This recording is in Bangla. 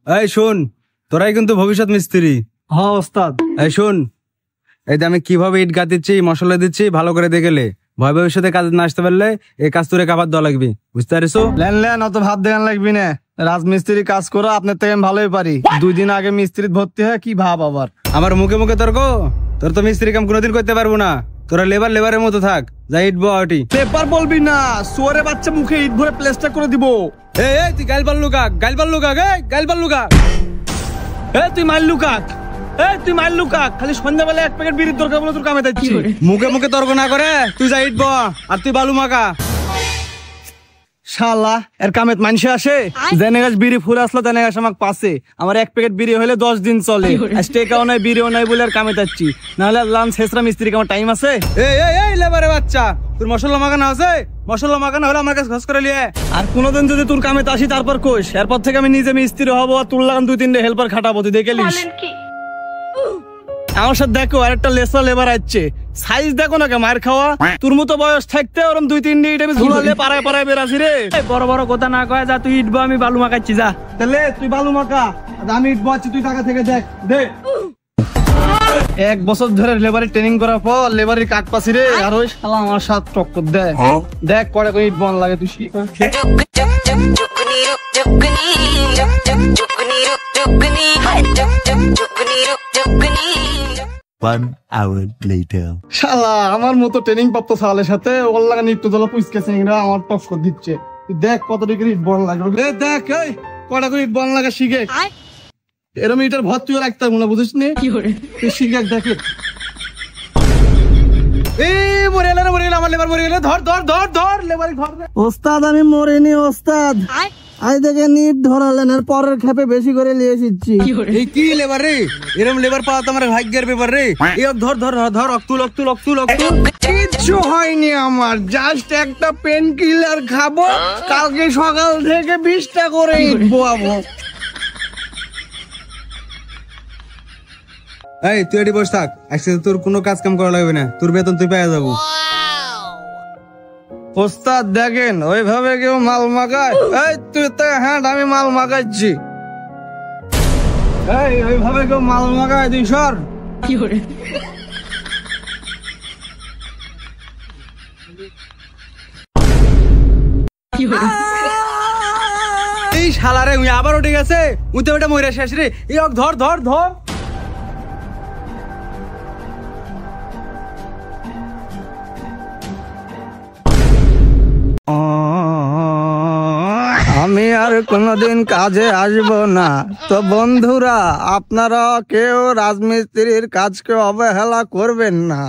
এই শোন, তোরাই কিন্তু ভবিষ্যৎ মিস্ত্রি। হ্যাঁ ওস্তাদ। এই শোন, এই আমি কিভাবে ইট গাঁথিচ্ছি, মশলা দিচ্ছি, ভালো করে দেখলে ভয় ভবিষ্যতে কাজে না আসতে পারলে এই কাজ তোরে কাবার দেওয়া লাগবে, বুঝতে পারিস? লেন অত ভাব দেখান লাগবি না, রাজমিস্ত্রি কাজ করো আপনার থেকে আমি ভালোই পারি। 2 দিন আগে মিস্ত্রি ভর্তি হয় কি ভাব আবার আমার মুখে মুখে তর্ক? তোর তো মিস্ত্রি কাম কোনোদিন করতে পারবো না, তোরা লেবারের মতো থাক, যাই ইট বটি। পেপার বলবি না, সুয়ারে বাচ্চা মুখে ইট ভরে প্লেস্টার করে দিব। এই তুই গাইল পাল্লু কাক, তুই মারলু কাক, তুই মারলু কাক, খালি সন্ধ্যাবেলা 1 প্যাকেট বিড়ির দরকার বলে তোর কামে যাচ্ছি। মুখে মুখে তর্ক না করে তুই যাই ইট ব, আর তুই বালু মাকা। শালা এর কামেত মানুষ আসে, জেনে গাছ বিড়ি ফুল আসলো জেনে গাছ আমাকে পাশে। আমার 1 প্যাকেট বিড়ি হলে 10 দিন চলে। টেকাও নাই বিড়িও নাই বলে আর কামে যাচ্ছি, নাহলে লাঞ্চ শেষরা মিস্ত্রি আমার টাইম আছে। এই লেবারে বাচ্চা, তোর মশলা মাখানো আছে? মশলা মাখানো হলে আমার কাছে খোঁজ করে লিয়ে। আর কোনোদিন যদি তোর কামে আসি তারপর কোষ, এরপর থেকে আমি নিজে মিস্ত্রি হবো, আর তোর লাগান 2-3 হেল্পার খাটাবো, তুই দেখে লিস। আমার সাথে দেখো আরেকটা লেবার আসছে, সাইজ দেখো না, মার খাওয়া। তোর মতো বয়স থাকতে ওরম 2-3 ইট আমি ঝুলালে পাড়ায় পাড়ায় বেরাসি রে। বড় বড় কথা না কয়, যা তুই ইটবো, আমি বালু মাখাচ্ছি, যা। তাহলে তুই বালু মাখা, আমি ইটবো আছি, তুই টাকা থেকে দেখ দে। 1 বছর ধরে লেবারের ট্রেনিং করার পর লেবারের কাট পাসি রে, আর ওই শালা আমার সাথে টক্কর দেয়। দেখ করে কোন ইট বন লাগে তুই শিখ। 1 hour later. শালা আমার মতো ট্রেনিং প্রাপ্ত শালের সাথে ওর লাগা নিত্য দলা পুইসকেছে, আমার টক্কর দিচ্ছে। তুই দেখ কত ডিগ্রি ইট বন লাগে, দেখ এই কটা করে ইট বন লাগা শিখে। এরম ইটার ভর তুই রাখতে পারবো না, বুঝিস নি? তুই শিখে দেখে। ওস্তাদ আমি মরিনি ওস্তাদ, আই দেখে নিট ধরালেন, আর পরের খেপে বেশি করে নিয়ে এসেছি। এই কি লেবার রে? এরকম লেবার পাওয়া তো আমার ভাগ্যের ব্যাপার রে। এই ধর অক্তুল। কিচ্ছু হয়নি আমার, জাস্ট একটা পেন কিলার খাবো, কালকে সকাল থেকে 20টা করে ইট বোয়াবো। এই তুই এটি বসে থাক, একসাথে তোর কোনো কাজ কাম করা লাগবে না, তোর বেতন তুই পেয়ে যাবো। ওস্তাদ দেখেন ওইভাবে কেউ মাল মাখায়? এই তুই তো হ্যাঁ আমি মাল মাখাচ্ছি। এই ওইভাবে কেউ মাল মাখায়? তুই সর। এই শালারে উই আবার উঠে গেছে, উঠে ওটা মরে শেষ রে। এই ধর। আমি আর কোনোদিন কাজে আসবো না। তো বন্ধুরা, আপনারা কেউ রাজমিস্ত্রির কাজকে অবহেলা করবেন না।